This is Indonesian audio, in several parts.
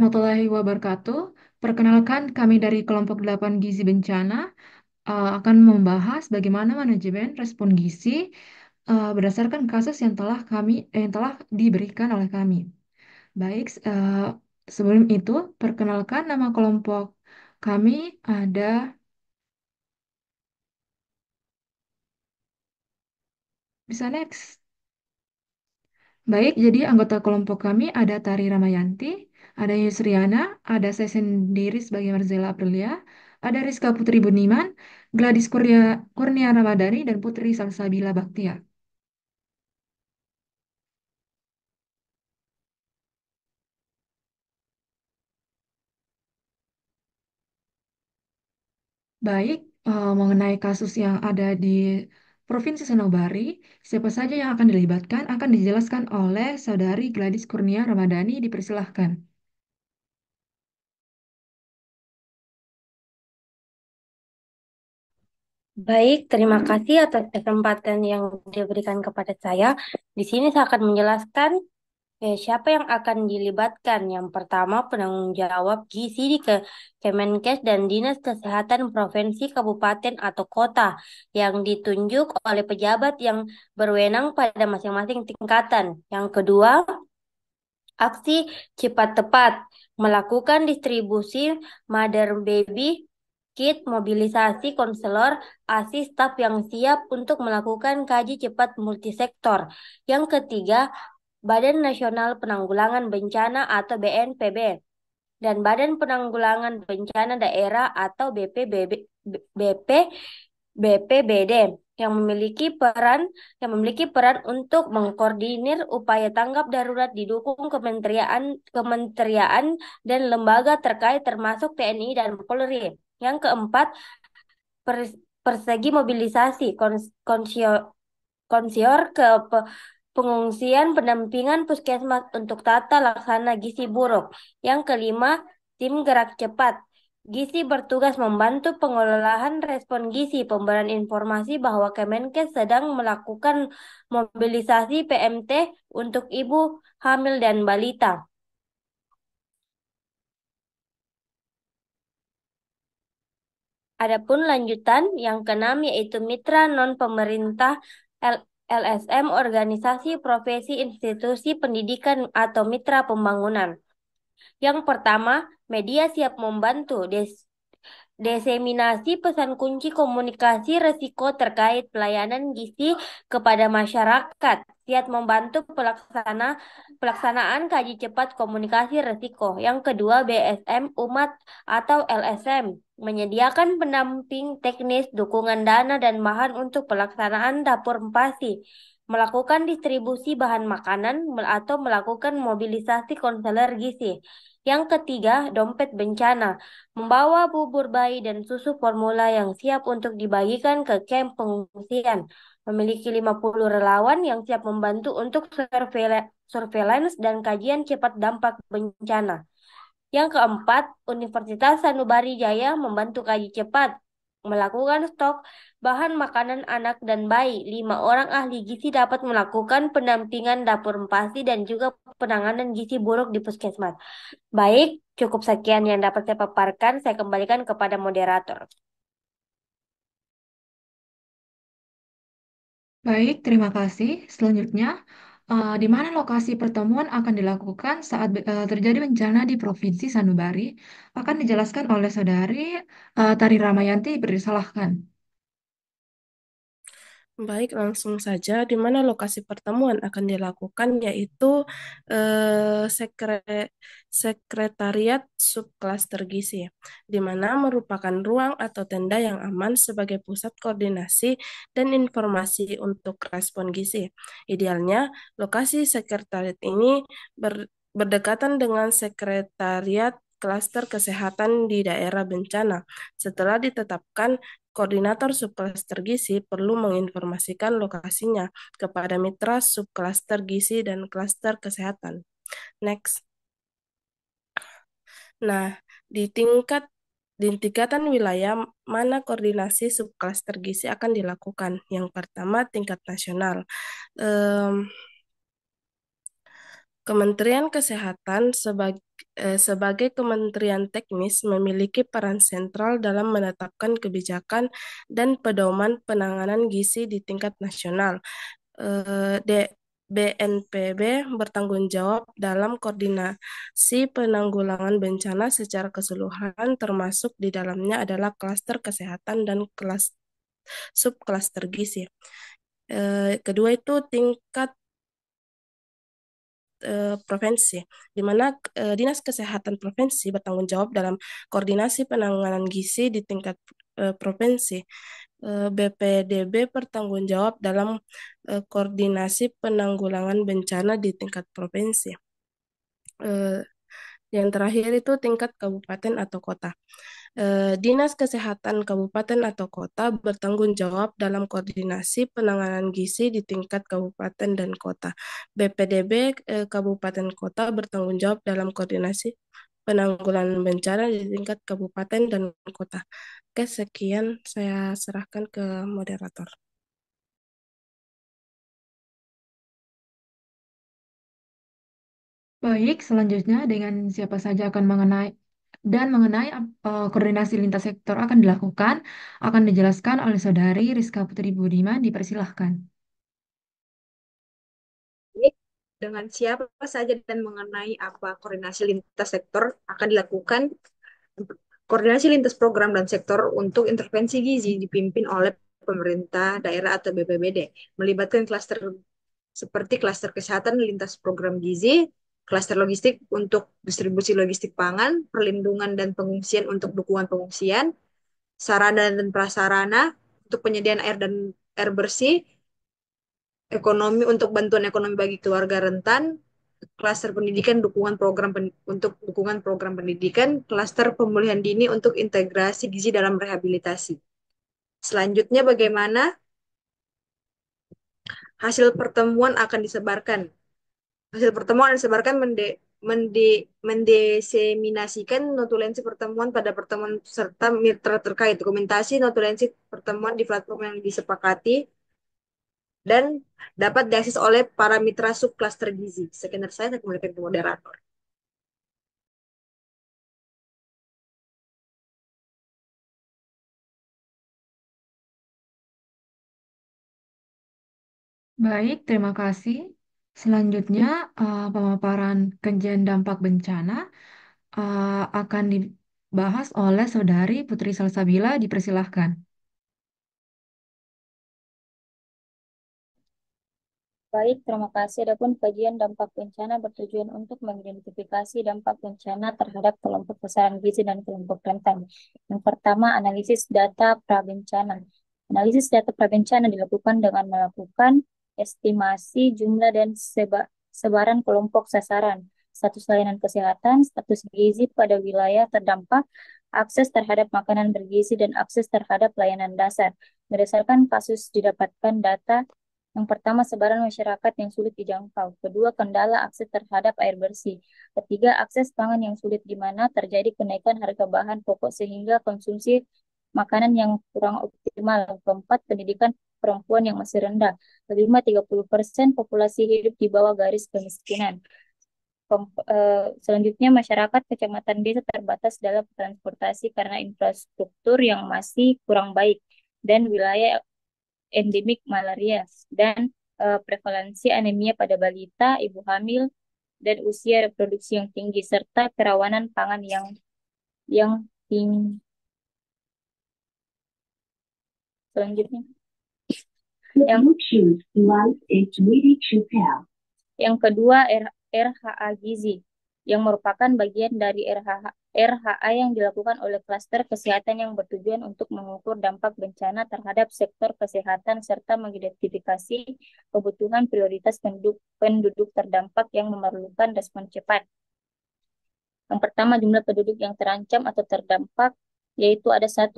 warahmatullahi wabarakatuh. Perkenalkan, kami dari kelompok 8 Gizi Bencana akan membahas bagaimana manajemen respon gizi berdasarkan kasus yang telah diberikan oleh kami. Baik, sebelum itu perkenalkan nama kelompok kami ada bisa next. Baik, jadi anggota kelompok kami ada Tari Ramayanti, ada Yusriana, ada saya sendiri sebagai Marzela Aprilia, ada Rizka Putri Buniman, Gladys Kurnia Ramadhani, dan Putri Salsabila Baktia. Baik, mengenai kasus yang ada di Provinsi Sanubari, siapa saja yang akan dilibatkan akan dijelaskan oleh Saudari Gladys Kurnia Ramadhani, dipersilahkan. Baik, terima kasih atas kesempatan yang diberikan kepada saya. Di sini saya akan menjelaskan siapa yang akan dilibatkan. Yang pertama, penanggung jawab gizi di Kemenkes dan Dinas Kesehatan Provinsi, Kabupaten, atau Kota yang ditunjuk oleh pejabat yang berwenang pada masing-masing tingkatan. Yang kedua, aksi cepat tepat, melakukan distribusi Mother Baby Kit, mobilisasi konselor, ASI, staf yang siap untuk melakukan kaji cepat multisektor. Yang ketiga, Badan Nasional Penanggulangan Bencana atau BNPB dan Badan Penanggulangan Bencana Daerah atau BP, BPBD yang memiliki peran untuk mengkoordinir upaya tanggap darurat didukung kementerian dan lembaga terkait termasuk TNI dan Polri. Yang keempat, persegi mobilisasi konsior ke pengungsian pendampingan puskesmas untuk tata laksana gizi buruk. Yang kelima, tim gerak cepat. Gizi bertugas membantu pengelolaan respon gizi, pemberian informasi bahwa Kemenkes sedang melakukan mobilisasi PMT untuk ibu hamil dan balita. Adapun lanjutan yang keenam yaitu mitra non-pemerintah LSM, organisasi, profesi, institusi pendidikan atau mitra pembangunan. Yang pertama, media siap membantu diseminasi pesan kunci komunikasi risiko terkait pelayanan gizi kepada masyarakat. Siap membantu pelaksanaan kaji cepat komunikasi risiko. Yang kedua, BSM Umat atau LSM menyediakan pendamping teknis, dukungan dana dan bahan untuk pelaksanaan dapur empasi, melakukan distribusi bahan makanan atau melakukan mobilisasi konselor gizi. Yang ketiga, dompet bencana membawa bubur bayi dan susu formula yang siap untuk dibagikan ke kamp pengungsian. Memiliki 50 relawan yang siap membantu untuk surveillance dan kajian cepat dampak bencana. Yang keempat, Universitas Sanubari Jaya membantu kaji cepat, melakukan stok bahan makanan anak dan bayi. 5 orang ahli gizi dapat melakukan pendampingan dapur empasi dan juga penanganan gizi buruk di puskesmas. Baik, cukup sekian yang dapat saya paparkan. Saya kembalikan kepada moderator. Baik, terima kasih. Selanjutnya, di mana lokasi pertemuan akan dilakukan saat terjadi bencana di Provinsi Sanubari akan dijelaskan oleh Saudari Tari Ramayanti, dipersilahkan. Baik, langsung saja di mana lokasi pertemuan akan dilakukan yaitu eh, sekre- Sekretariat Subklaster Gizi, di mana merupakan ruang atau tenda yang aman sebagai pusat koordinasi dan informasi untuk respon gizi. Idealnya, lokasi sekretariat ini berdekatan dengan sekretariat klaster kesehatan di daerah bencana. Setelah ditetapkan, koordinator subklaster gizi perlu menginformasikan lokasinya kepada mitra subklaster gizi dan klaster kesehatan. Next. Nah, di tingkat di tingkatan wilayah mana koordinasi subklaster gizi akan dilakukan? Yang pertama, tingkat nasional. Em, Kementerian Kesehatan sebagai kementerian teknis memiliki peran sentral dalam menetapkan kebijakan dan pedoman penanganan gizi di tingkat nasional. BNPB bertanggung jawab dalam koordinasi penanggulangan bencana secara keseluruhan, termasuk di dalamnya adalah klaster kesehatan dan subklaster gizi. Kedua itu tingkat provinsi, di mana Dinas Kesehatan Provinsi bertanggung jawab dalam koordinasi penanganan gizi di tingkat provinsi. BPDB bertanggung jawab dalam koordinasi penanggulangan bencana di tingkat provinsi. Yang terakhir itu tingkat kabupaten atau kota. Dinas Kesehatan Kabupaten atau Kota bertanggung jawab dalam koordinasi penanganan gizi di tingkat kabupaten dan kota. BPDB Kabupaten Kota bertanggung jawab dalam koordinasi penanggulangan bencana di tingkat kabupaten dan kota. Oke, sekian saya serahkan ke moderator. Baik, selanjutnya dengan siapa saja akan mengenai koordinasi lintas sektor akan dilakukan, akan dijelaskan oleh Saudari Rizka Putri Budiman, dipersilahkan. Baik, dengan siapa saja dan mengenai apa koordinasi lintas sektor akan dilakukan. Koordinasi lintas program dan sektor untuk intervensi gizi dipimpin oleh pemerintah daerah atau BPBD, melibatkan klaster seperti klaster kesehatan lintas program gizi, klaster logistik untuk distribusi logistik pangan, perlindungan dan pengungsian untuk dukungan pengungsian, sarana dan prasarana untuk penyediaan air dan air bersih, ekonomi untuk bantuan ekonomi bagi keluarga rentan, klaster pendidikan untuk dukungan program pendidikan, klaster pemulihan dini untuk integrasi gizi dalam rehabilitasi. Selanjutnya bagaimana hasil pertemuan akan disebarkan? Hasil pertemuan disebarkan mendeseminasikan notulensi pertemuan pada pertemuan serta mitra terkait, dokumentasi notulensi pertemuan di platform yang disepakati dan dapat diakses oleh para mitra subklaster gizi. Sekian dari saya kembalikan ke moderator. Baik, terima kasih. Selanjutnya, pemaparan kajian dampak bencana akan dibahas oleh Saudari Putri Salsabila, dipersilahkan. Baik, terima kasih. Adapun kajian dampak bencana bertujuan untuk mengidentifikasi dampak bencana terhadap kelompok sasaran gizi dan kelompok rentan. Yang pertama, analisis data prabencana. Analisis data prabencana dilakukan dengan melakukan estimasi jumlah dan sebaran kelompok sasaran, status layanan kesehatan, status gizi pada wilayah terdampak, akses terhadap makanan bergizi, dan akses terhadap layanan dasar. Berdasarkan kasus didapatkan data yang pertama, sebaran masyarakat yang sulit dijangkau. Kedua, kendala akses terhadap air bersih. Ketiga, akses pangan yang sulit di mana terjadi kenaikan harga bahan pokok sehingga konsumsi makanan yang kurang optimal. Keempat, pendidikan perempuan yang masih rendah. Kelima, 30% populasi hidup di bawah garis kemiskinan. Selanjutnya, masyarakat kecamatan desa terbatas dalam transportasi karena infrastruktur yang masih kurang baik dan wilayah endemik malaria dan prevalensi anemia pada balita, ibu hamil, dan usia reproduksi yang tinggi serta kerawanan pangan yang tinggi. Selanjutnya, yang kedua RHA Gizi yang merupakan bagian dari RHA yang dilakukan oleh klaster kesehatan yang bertujuan untuk mengukur dampak bencana terhadap sektor kesehatan serta mengidentifikasi kebutuhan prioritas penduduk terdampak yang memerlukan respon cepat. Yang pertama, jumlah penduduk yang terancam atau terdampak yaitu ada 1,5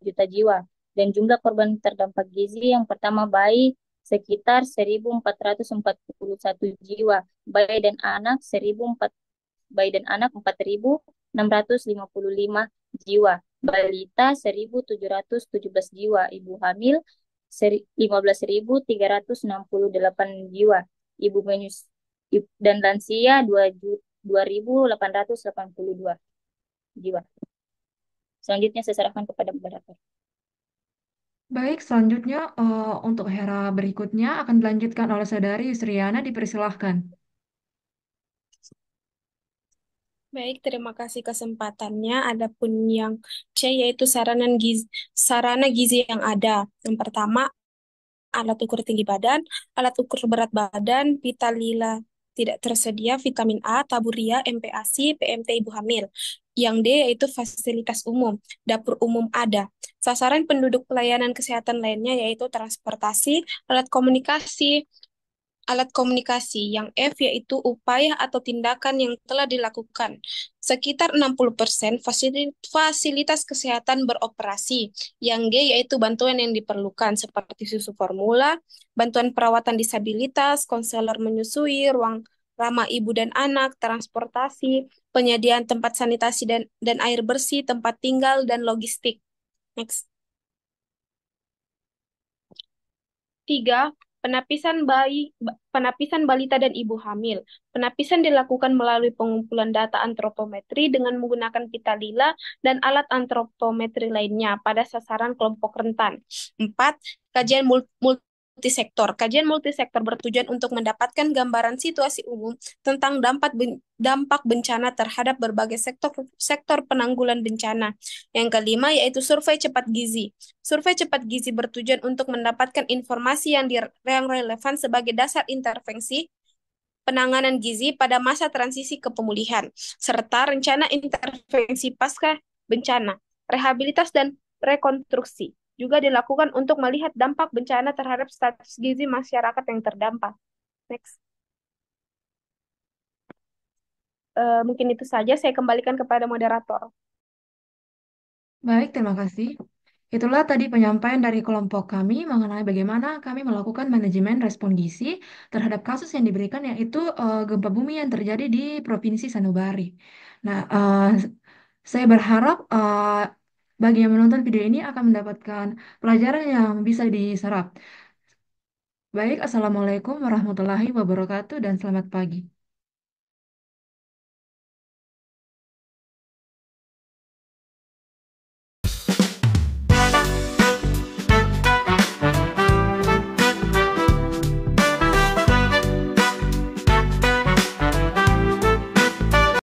juta jiwa dan jumlah korban terdampak gizi yang pertama bayi sekitar 1.441 jiwa, bayi dan anak 4.655 jiwa, balita 1.717 jiwa, ibu hamil 15.368 jiwa, ibu dan lansia 2.882 jiwa. Selanjutnya saya serahkan kepada moderator. Baik, selanjutnya untuk Hera berikutnya akan dilanjutkan oleh Saudari Yusriana, dipersilahkan. Baik, terima kasih kesempatannya. Adapun yang C yaitu sarana gizi yang ada. Yang pertama, alat ukur tinggi badan, alat ukur berat badan, pita lila tidak tersedia, vitamin A, taburia, MPASI, PMT ibu hamil. Yang D yaitu fasilitas umum, dapur umum ada. Sasaran penduduk pelayanan kesehatan lainnya yaitu transportasi, alat komunikasi. Yang F yaitu upaya atau tindakan yang telah dilakukan. Sekitar 60% fasilitas kesehatan beroperasi. Yang G yaitu bantuan yang diperlukan seperti susu formula, bantuan perawatan disabilitas, konselor menyusui, ruang ramah ibu dan anak, transportasi, penyediaan tempat sanitasi dan air bersih, tempat tinggal, dan logistik. Next. 3. Penapisan balita dan ibu hamil. Penapisan dilakukan melalui pengumpulan data antropometri dengan menggunakan pita lila dan alat antropometri lainnya pada sasaran kelompok rentan. 4. Kajian multisektor. Kajian multisektor bertujuan untuk mendapatkan gambaran situasi umum tentang dampak bencana terhadap berbagai sektor penanggulan bencana. Yang kelima yaitu survei cepat gizi. Survei cepat gizi bertujuan untuk mendapatkan informasi yang relevan sebagai dasar intervensi penanganan gizi pada masa transisi ke pemulihan, serta rencana intervensi pasca bencana, rehabilitas dan rekonstruksi. Juga dilakukan untuk melihat dampak bencana terhadap status gizi masyarakat yang terdampak. Next. Mungkin itu saja, saya kembalikan kepada moderator. Baik, terima kasih. Itulah tadi penyampaian dari kelompok kami mengenai bagaimana kami melakukan manajemen respon gizi terhadap kasus yang diberikan, yaitu gempa bumi yang terjadi di Provinsi Sanubari. Nah, saya berharap bagi yang menonton video ini akan mendapatkan pelajaran yang bisa diserap. Baik, Assalamualaikum warahmatullahi wabarakatuh dan selamat pagi.